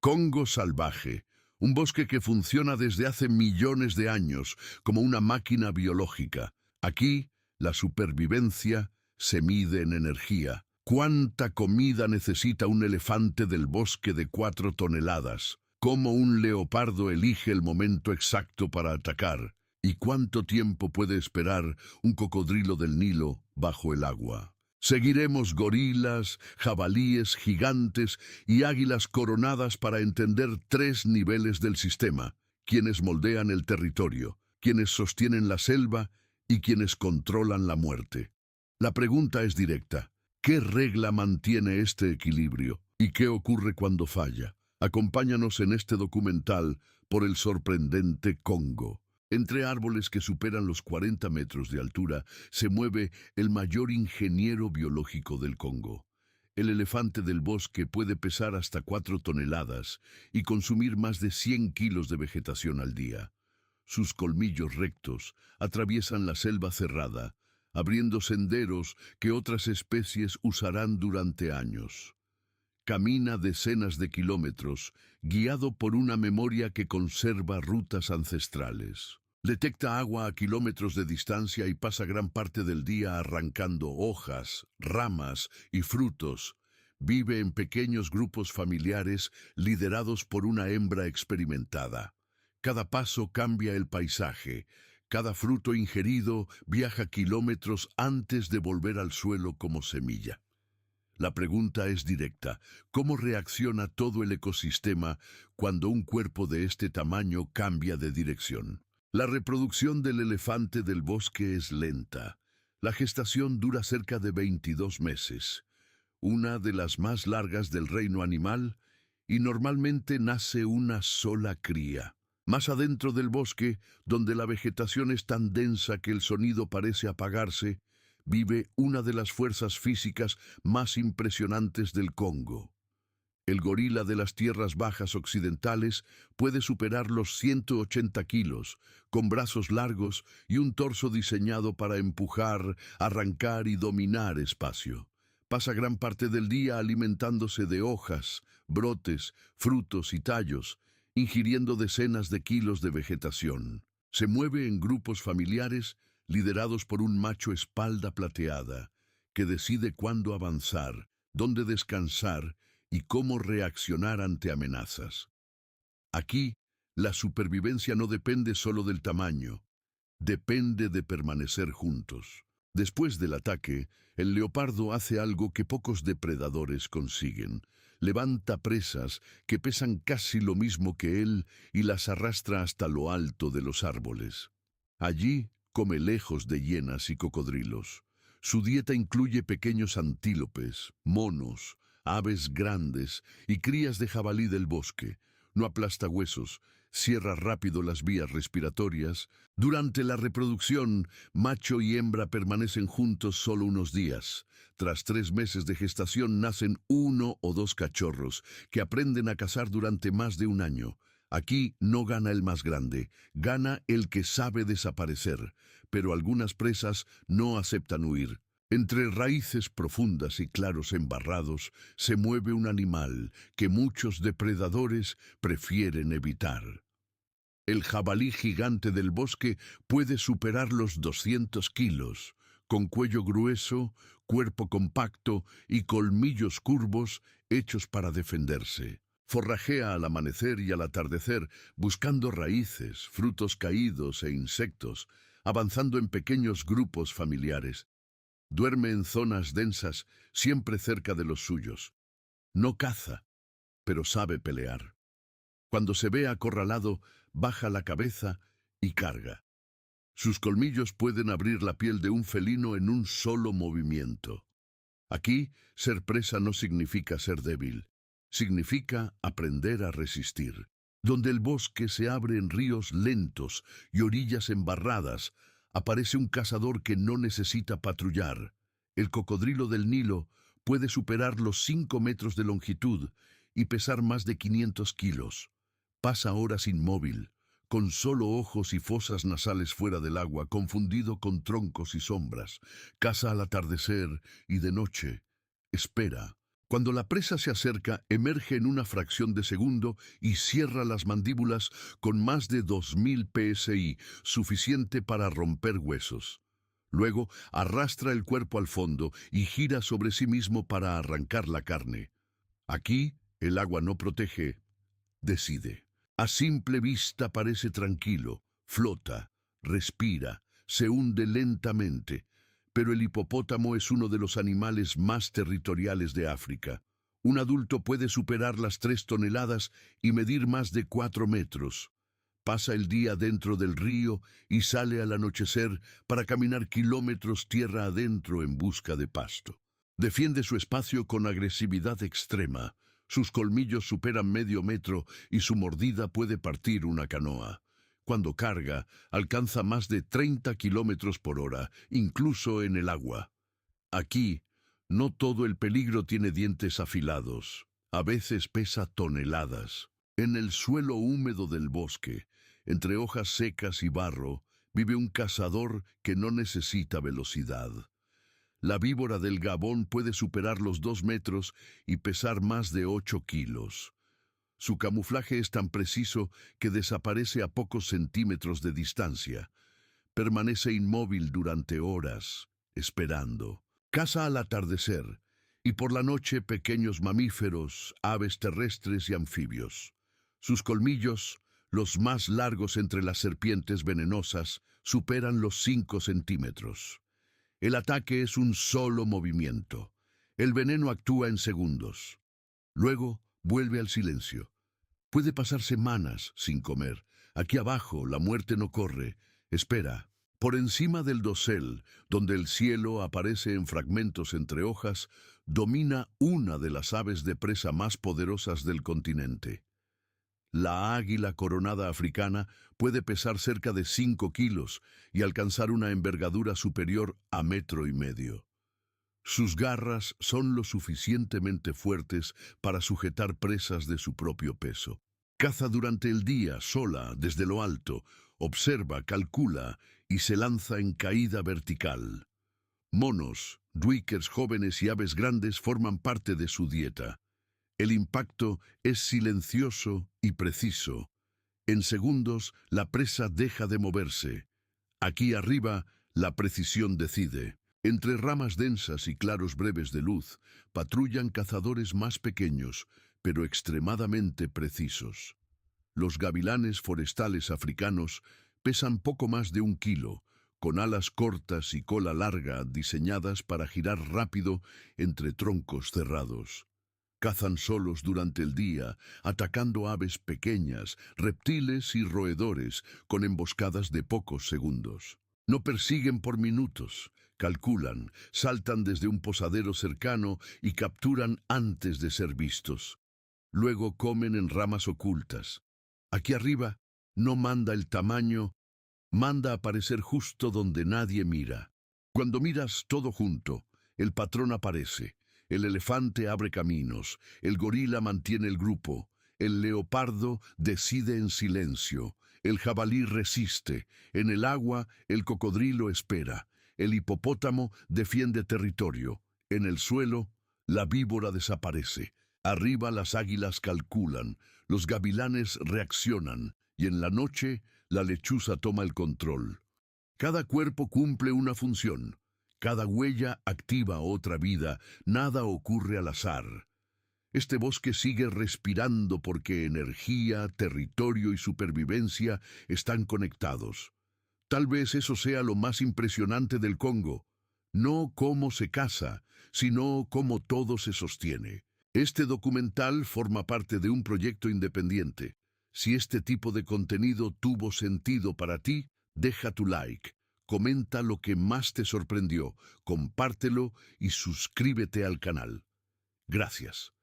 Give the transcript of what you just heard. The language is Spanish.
Congo salvaje, un bosque que funciona desde hace millones de años como una máquina biológica. Aquí, la supervivencia se mide en energía. ¿Cuánta comida necesita un elefante del bosque de 4 toneladas? ¿Cómo un leopardo elige el momento exacto para atacar? ¿Y cuánto tiempo puede esperar un cocodrilo del Nilo bajo el agua? Seguiremos gorilas, jabalíes gigantes y águilas coronadas para entender 3 niveles del sistema: quienes moldean el territorio, quienes sostienen la selva y quienes controlan la muerte. La pregunta es directa: ¿qué regla mantiene este equilibrio? ¿Y qué ocurre cuando falla? Acompáñanos en este documental por el sorprendente Congo. Entre árboles que superan los 40 metros de altura se mueve el mayor ingeniero biológico del Congo. El elefante del bosque puede pesar hasta 4 toneladas y consumir más de 100 kilos de vegetación al día. Sus colmillos rectos atraviesan la selva cerrada, abriendo senderos que otras especies usarán durante años. Camina decenas de kilómetros, guiado por una memoria que conserva rutas ancestrales. Detecta agua a kilómetros de distancia y pasa gran parte del día arrancando hojas, ramas y frutos. Vive en pequeños grupos familiares liderados por una hembra experimentada. Cada paso cambia el paisaje. Cada fruto ingerido viaja kilómetros antes de volver al suelo como semilla. La pregunta es directa: ¿cómo reacciona todo el ecosistema cuando un cuerpo de este tamaño cambia de dirección? La reproducción del elefante del bosque es lenta. La gestación dura cerca de 22 meses, una de las más largas del reino animal, y normalmente nace una sola cría. Más adentro del bosque, donde la vegetación es tan densa que el sonido parece apagarse, vive una de las fuerzas físicas más impresionantes del Congo. El gorila de las tierras bajas occidentales puede superar los 180 kilos, con brazos largos y un torso diseñado para empujar, arrancar y dominar espacio. Pasa gran parte del día alimentándose de hojas, brotes, frutos y tallos, ingiriendo decenas de kilos de vegetación. Se mueve en grupos familiares liderados por un macho espalda plateada, que decide cuándo avanzar, dónde descansar y cómo reaccionar ante amenazas. Aquí, la supervivencia no depende solo del tamaño, depende de permanecer juntos. Después del ataque, el leopardo hace algo que pocos depredadores consiguen: levanta presas que pesan casi lo mismo que él y las arrastra hasta lo alto de los árboles. Allí come lejos de hienas y cocodrilos. Su dieta incluye pequeños antílopes, monos, aves grandes y crías de jabalí del bosque. No aplasta huesos, cierra rápido las vías respiratorias. Durante la reproducción, macho y hembra permanecen juntos solo unos días. Tras 3 meses de gestación nacen 1 o 2 cachorros, que aprenden a cazar durante más de un año. Aquí no gana el más grande, gana el que sabe desaparecer, pero algunas presas no aceptan huir. Entre raíces profundas y claros embarrados se mueve un animal que muchos depredadores prefieren evitar. El jabalí gigante del bosque puede superar los 200 kilos, con cuello grueso, cuerpo compacto y colmillos curvos hechos para defenderse. Forrajea al amanecer y al atardecer, buscando raíces, frutos caídos e insectos, avanzando en pequeños grupos familiares. Duerme en zonas densas, siempre cerca de los suyos. No caza, pero sabe pelear. Cuando se ve acorralado, baja la cabeza y carga. Sus colmillos pueden abrir la piel de un felino en un solo movimiento. Aquí, ser presa no significa ser débil. Significa aprender a resistir. Donde el bosque se abre en ríos lentos y orillas embarradas, aparece un cazador que no necesita patrullar. El cocodrilo del Nilo puede superar los 5 metros de longitud y pesar más de 500 kilos. Pasa horas inmóvil, con solo ojos y fosas nasales fuera del agua, confundido con troncos y sombras. Caza al atardecer y de noche. Espera, Cuando la presa se acerca, emerge en una fracción de segundo y cierra las mandíbulas con más de 2000 psi, suficiente para romper huesos. Luego arrastra el cuerpo al fondo y gira sobre sí mismo para arrancar la carne. Aquí, el agua no protege, decide. A simple vista parece tranquilo, flota, respira, se hunde lentamente, pero el hipopótamo es uno de los animales más territoriales de África. Un adulto puede superar las 3 toneladas y medir más de 4 metros. Pasa el día dentro del río y sale al anochecer para caminar kilómetros tierra adentro en busca de pasto. Defiende su espacio con agresividad extrema. Sus colmillos superan medio metro y su mordida puede partir una canoa. Cuando carga, alcanza más de 30 kilómetros por hora, incluso en el agua. Aquí, no todo el peligro tiene dientes afilados. A veces pesa toneladas. En el suelo húmedo del bosque, entre hojas secas y barro, vive un cazador que no necesita velocidad. La víbora del Gabón puede superar los 2 metros y pesar más de 8 kilos. Su camuflaje es tan preciso que desaparece a pocos centímetros de distancia. Permanece inmóvil durante horas, esperando. Caza al atardecer, y por la noche pequeños mamíferos, aves terrestres y anfibios. Sus colmillos, los más largos entre las serpientes venenosas, superan los 5 centímetros. El ataque es un solo movimiento. El veneno actúa en segundos. Luego vuelve al silencio. Puede pasar semanas sin comer. Aquí abajo la muerte no corre. Espera. Por encima del dosel, donde el cielo aparece en fragmentos entre hojas, domina una de las aves de presa más poderosas del continente. La águila coronada africana puede pesar cerca de 5 kilos y alcanzar una envergadura superior a 1,5 metros. Sus garras son lo suficientemente fuertes para sujetar presas de su propio peso. Caza durante el día, sola, desde lo alto, observa, calcula y se lanza en caída vertical. Monos, duikers jóvenes y aves grandes forman parte de su dieta. El impacto es silencioso y preciso. En segundos, la presa deja de moverse. Aquí arriba, la precisión decide. Entre ramas densas y claros breves de luz, patrullan cazadores más pequeños, pero extremadamente precisos. Los gavilanes forestales africanos pesan poco más de 1 kilo, con alas cortas y cola larga diseñadas para girar rápido entre troncos cerrados. Cazan solos durante el día, atacando aves pequeñas, reptiles y roedores, con emboscadas de pocos segundos. No persiguen por minutos, calculan, saltan desde un posadero cercano y capturan antes de ser vistos. Luego comen en ramas ocultas. Aquí arriba no manda el tamaño, manda aparecer justo donde nadie mira. Cuando miras todo junto, el patrón aparece. El elefante abre caminos, el gorila mantiene el grupo, el leopardo decide en silencio, el jabalí resiste, en el agua el cocodrilo espera, el hipopótamo defiende territorio, en el suelo la víbora desaparece, arriba las águilas calculan, los gavilanes reaccionan y en la noche la lechuza toma el control. Cada cuerpo cumple una función. Cada huella activa otra vida, nada ocurre al azar. Este bosque sigue respirando porque energía, territorio y supervivencia están conectados. Tal vez eso sea lo más impresionante del Congo. No cómo se caza, sino cómo todo se sostiene. Este documental forma parte de un proyecto independiente. Si este tipo de contenido tuvo sentido para ti, deja tu like. Comenta lo que más te sorprendió, compártelo y suscríbete al canal. Gracias.